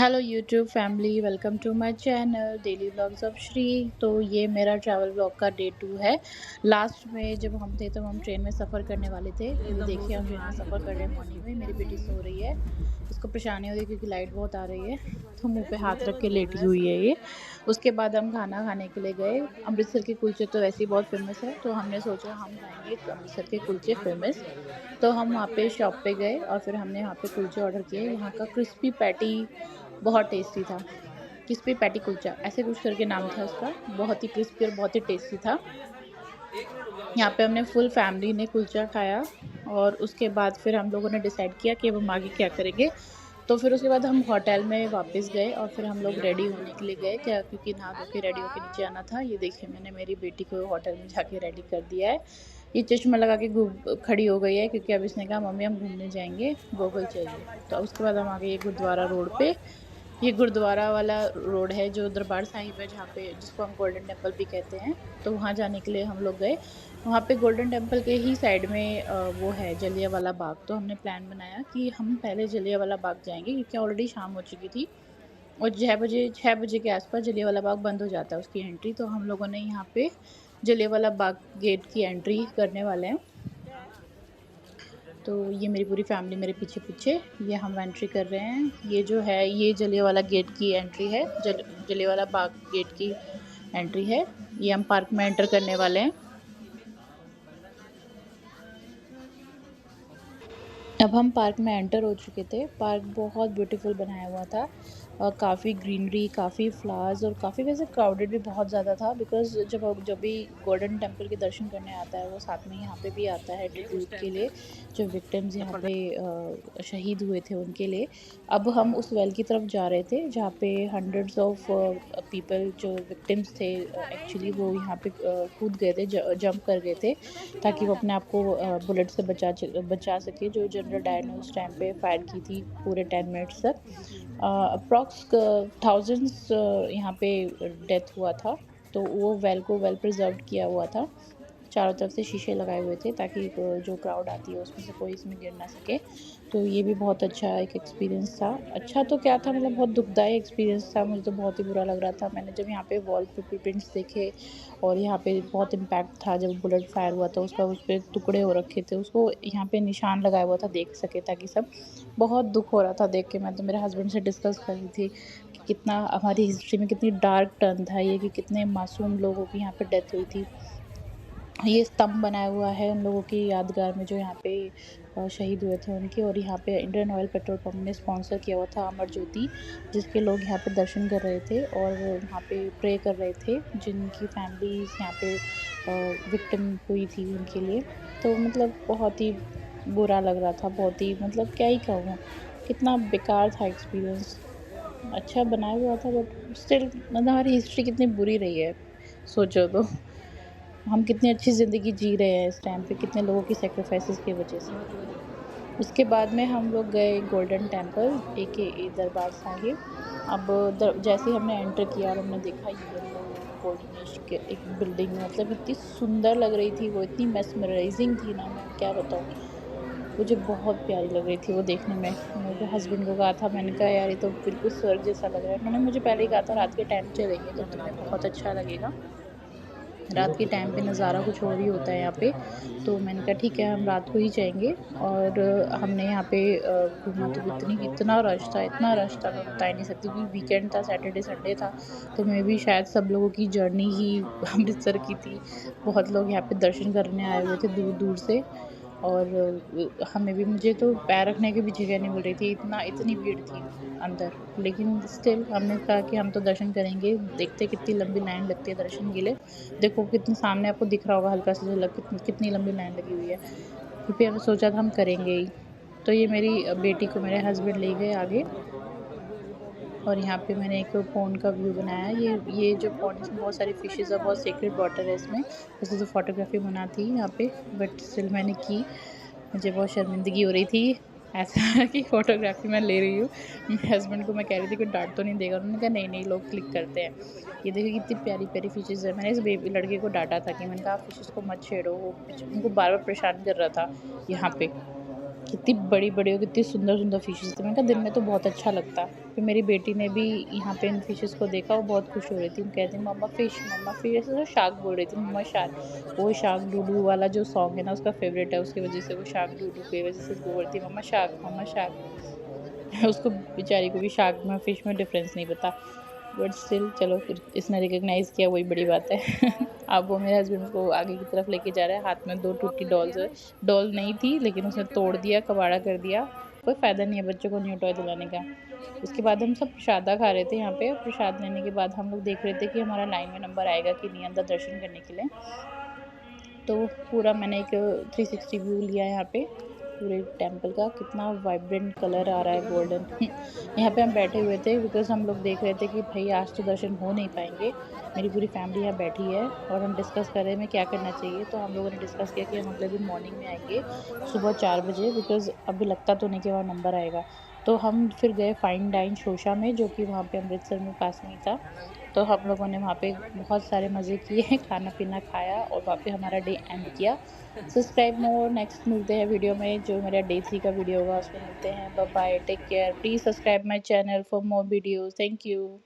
Hello YouTube family, welcome to my channel daily vlogs of Shri. तो ये मेरा travel vlog का डे 2 है। लास्ट में जब हम थे तो हम ट्रेन में सफ़र करने वाले थे। ये देखिए हम ट्रेन में सफ़र कर रहे हैं मॉर्निंग में। मेरी बेटी सो रही है, इसको परेशानी हो रही है क्योंकि लाइट बहुत आ रही है, तो मुंह पे हाथ रख के लेटी हुई है ये। उसके बाद हम खाना खाने के लिए गए। अमृतसर के कुलचे तो वैसे ही बहुत फेमस है, तो हमने सोचा हम खाएंगे अमृतसर के कुलचे फेमस। तो हम वहाँ पे शॉप पे गए और फिर हमने यहाँ पे कुलचे ऑर्डर किए। यहाँ का क्रिस्पी पैटी बहुत टेस्टी था। क्रिस्पी पैटी कुलचा ऐसे कुछ करके नाम था उसका। बहुत ही क्रिस्पी और बहुत ही टेस्टी था। यहाँ पे हमने फुल फैमिली ने कुलचा खाया और उसके बाद फिर हम लोगों ने डिसाइड किया कि अब हम आगे क्या करेंगे। तो फिर उसके बाद हम होटल में वापस गए और फिर हम लोग रेडी होने के लिए गए क्या, क्योंकि नहा धो के रेडी होके नीचे आना था। ये देखिए मैंने मेरी बेटी को होटल में जाके रेडी कर दिया है। ये चश्मा लगा के खड़ी हो गई है क्योंकि अब इसने कहा मम्मी हम घूमने जाएंगे, गोगल चाहिए। तो उसके बाद हम आ गए गुरुद्वारा रोड पे। ये गुरुद्वारा वाला रोड है जो दरबार साहिब है, जहाँ पे जिसको हम गोल्डन टेम्पल भी कहते हैं। तो वहाँ जाने के लिए हम लोग गए। वहाँ पे गोल्डन टेम्पल के ही साइड में वो है जलियांवाला बाग। तो हमने प्लान बनाया कि हम पहले जलियांवाला बाग जाएंगे क्योंकि ऑलरेडी शाम हो चुकी थी और 6 बजे के आसपास जलियांवाला बाग बंद हो जाता है उसकी एंट्री। तो हम लोगों ने यहाँ पे जलियांवाला बाग गेट की एंट्री करने वाले हैं। तो ये मेरी पूरी फैमिली मेरे पीछे पीछे ये हम एंट्री कर रहे हैं। ये जो है ये जलियांवाला गेट की एंट्री है, जलियांवाला बाग गेट की एंट्री है। ये हम पार्क में एंटर करने वाले हैं। अब हम पार्क में एंटर हो चुके थे। पार्क बहुत ब्यूटीफुल बनाया हुआ था और काफ़ी ग्रीनरी, काफ़ी फ्लावर्स और काफ़ी वैसे क्राउडेड भी बहुत ज़्यादा था। बिकॉज़ जब भी गोल्डन टेम्पल के दर्शन करने आता है वो साथ में यहाँ पे भी आता है ट्रिब्यूट के लिए, जो विक्टिम्स यहाँ पे शहीद हुए थे उनके लिए। अब हम उस वेल की तरफ जा रहे थे जहाँ पे हंड्रेड्स ऑफ पीपल जो विक्टिम्स थे एक्चुअली वो यहाँ पे कूद गए थे, जंप कर गए थे ताकि वो अपने आप को बुलेट से बचा सके। जो जनरल डायर ने उस टाइम पे फायर की थी पूरे 10 मिनट्स तक। अप्रॉक्स थाउजेंड्स यहाँ पे डेथ हुआ था। तो वो वेल को वेल प्रिजर्व्ड किया हुआ था। चारों तरफ से शीशे लगाए हुए थे ताकि जो क्राउड आती है उसमें से कोई इसमें गिर ना सके। तो ये भी बहुत अच्छा एक एक्सपीरियंस था। अच्छा तो क्या था, मतलब बहुत दुखदायी एक्सपीरियंस था। मुझे तो बहुत ही बुरा लग रहा था। मैंने जब यहाँ पे वॉल पे प्रिंट्स देखे और यहाँ पे बहुत इम्पैक्ट था जब बुलेट फायर हुआ था उसका, उस पर टुकड़े हो रखे थे, उसको यहाँ पे निशान लगाया हुआ था देख सके ताकि सब। बहुत दुख हो रहा था देख के। मैं तो मेरे हस्बैंड से डिस्कस कर रही थी कि कितना हमारी हिस्ट्री में कितनी डार्क टर्न था ये, कि कितने मासूम लोगों की यहाँ पे डेथ हुई थी। ये स्तंभ बनाया हुआ है उन लोगों की यादगार में जो यहाँ पे शहीद हुए थे उनके। और यहाँ पे इंडियन ऑयल पेट्रोल पंप ने स्पॉन्सर किया हुआ था अमर ज्योति, जिसके लोग यहाँ पे दर्शन कर रहे थे और वहाँ पे प्रे कर रहे थे जिनकी फैमिलीज यहाँ पे विक्टिम हुई थी उनके लिए। तो मतलब बहुत ही बुरा लग रहा था, बहुत ही, मतलब क्या ही कहूँ, कितना बेकार था एक्सपीरियंस। अच्छा बनाया हुआ था बट स्टिल मतलब हमारी हिस्ट्री कितनी बुरी रही है सोचो तो। हम कितनी अच्छी ज़िंदगी जी रहे हैं इस टाइम पे, कितने लोगों की सैक्रिफाइसेस की वजह से। उसके बाद में हम लोग गए golden temple AKA Darbar Sahib. अब जैसे ही हमने एंटर किया और हमने देखा येलो गोल्डनिश के एक बिल्डिंग, मतलब इतनी सुंदर लग रही थी वो, इतनी मेस्मराइजिंग थी ना, मैं क्या बताऊँ। मुझे बहुत प्यारी लग रही थी वो देखने में। मेरे हस्बैंड को कहा था, मैंने कहा यार ये तो बिल्कुल स्वर्ग जैसा लग रहा है। उन्होंने मुझे पहले ही कहा था रात के टाइम चलेंगे तो तुम्हें बहुत अच्छा लगेगा, रात के टाइम पे नज़ारा कुछ और ही होता है यहाँ पे। तो मैंने कहा ठीक है हम रात को ही जाएँगे। और हमने यहाँ पे घूमा तो इतना रश था मैं बता ही नहीं सकती, क्योंकि वीकेंड था, सैटरडे संडे था। तो मे बी शायद सब लोगों की जर्नी ही अमृतसर की थी। बहुत लोग यहाँ पे दर्शन करने आए हुए थे दूर-दूर से। और हमें भी, मुझे तो पैर रखने की भी जगह नहीं मिल रही थी, इतनी भीड़ थी अंदर। लेकिन स्टिल हमने कहा कि हम तो दर्शन करेंगे, देखते कितनी लंबी लाइन लगती है दर्शन के लिए। देखो कितने सामने आपको दिख रहा होगा हल्का सा झलक, कितनी लंबी लाइन लगी हुई है। फिर भी हमने सोचा था हम करेंगे ही। तो ये मेरी बेटी को मेरे हस्बैंड ले गए आगे। और यहाँ पे मैंने एक पॉन्ड का व्यू बनाया है। ये जो पॉन्ड, इसमें बहुत सारी फिशेज़ और बहुत सीक्रेट वाटर है इसमें। वैसे तो फ़ोटोग्राफ़ी मना थी यहाँ पे, बट स्टिल मैंने की। मुझे बहुत शर्मिंदगी हो रही थी, ऐसा कि फ़ोटोग्राफ़ी मैं ले रही हूँ। मेरे हस्बैंड को मैं कह रही थी कोई डाँट तो नहीं देगा? उन्होंने कहा नहीं-नहीं लोग क्लिक करते हैं। ये देखिए कितनी प्यारी-प्यारी फिशेज़ है। मैंने इस लड़के को डाँटा था कि मैंने कहा आप फिशेज़ को मत छेड़ो, वो उनको बार-बार परेशान कर रहा था यहाँ पे। कितनी बड़ी-बड़ी और कितनी सुंदर-सुंदर फ़िशेज़ थी। मैंने कहा दिन में तो बहुत अच्छा लगता। फिर मेरी बेटी ने भी यहाँ पे इन फ़िशेज़ को देखा, वो बहुत खुश हो रही थी। वो कह रही थी मम्मा फ़िश ऐसे तो शार्क बोल रही थी, मम्मा शार्क। वो शार्क डू डू वाला जो सॉन्ग है ना उसका फ़ेवरेट है, उसकी वज़ह से वो शार्क डू डू की वज़ह से उसको बोलती है मम्मा शार्क, मम्मा शार्क। उसको बेचारी को भी शार्क में फ़िश में डिफ़रेंस नहीं पता। बट स्टिल चलो फिर इसने रिकॉग्नाइज़ किया वही बड़ी बात है। अब वो मेरे हस्बैंड उसको आगे की तरफ लेके जा रहा है, हाथ में 2 टूटी डॉल्स है। डॉल नहीं थी लेकिन उसने तोड़ दिया, कबाड़ा कर दिया। कोई फ़ायदा नहीं है बच्चों को न्यू टॉय दिलाने का। उसके बाद हम सब प्रसादा खा रहे थे यहाँ पे, प्रसाद लेने के बाद हम लोग देख रहे थे कि हमारा लाइन में नंबर आएगा कि नहीं अंदर दर्शन करने के लिए। तो पूरा मैंने एक 360 व्यू लिया यहाँ पे, पूरे टेम्पल का। कितना वाइब्रेंट कलर आ रहा है गोल्डन। यहाँ पे हम बैठे हुए थे बिकॉज़ हम लोग देख रहे थे कि भई आज तो दर्शन हो नहीं पाएँगे। मेरी पूरी फैमिली यहाँ बैठी है और हम डिस्कस कर रहे हैं हमें क्या करना चाहिए। तो हम लोगों ने डिस्कस किया कि हम अगले दिन मॉर्निंग में आएँगे, सुबह 4 बजे, बिकॉज़ अभी लगता तो नहीं कि वहाँ नंबर आएगा। तो हम फिर गए फाइन डाइन शोशा में, जो कि वहाँ पे अमृतसर में पास में ही था। तो हम लोगों ने वहाँ पे बहुत सारे मज़े किए, खाना-पीना खाया और वहाँ पे हमारा डे एंड किया। सब्सक्राइब मोर, नेक्स्ट मिलते हैं वीडियो में, जो मेरा डे 3 का वीडियो होगा उसमें मिलते हैं। Bye bye, take care, please subscribe my channel for more videos. Thank you.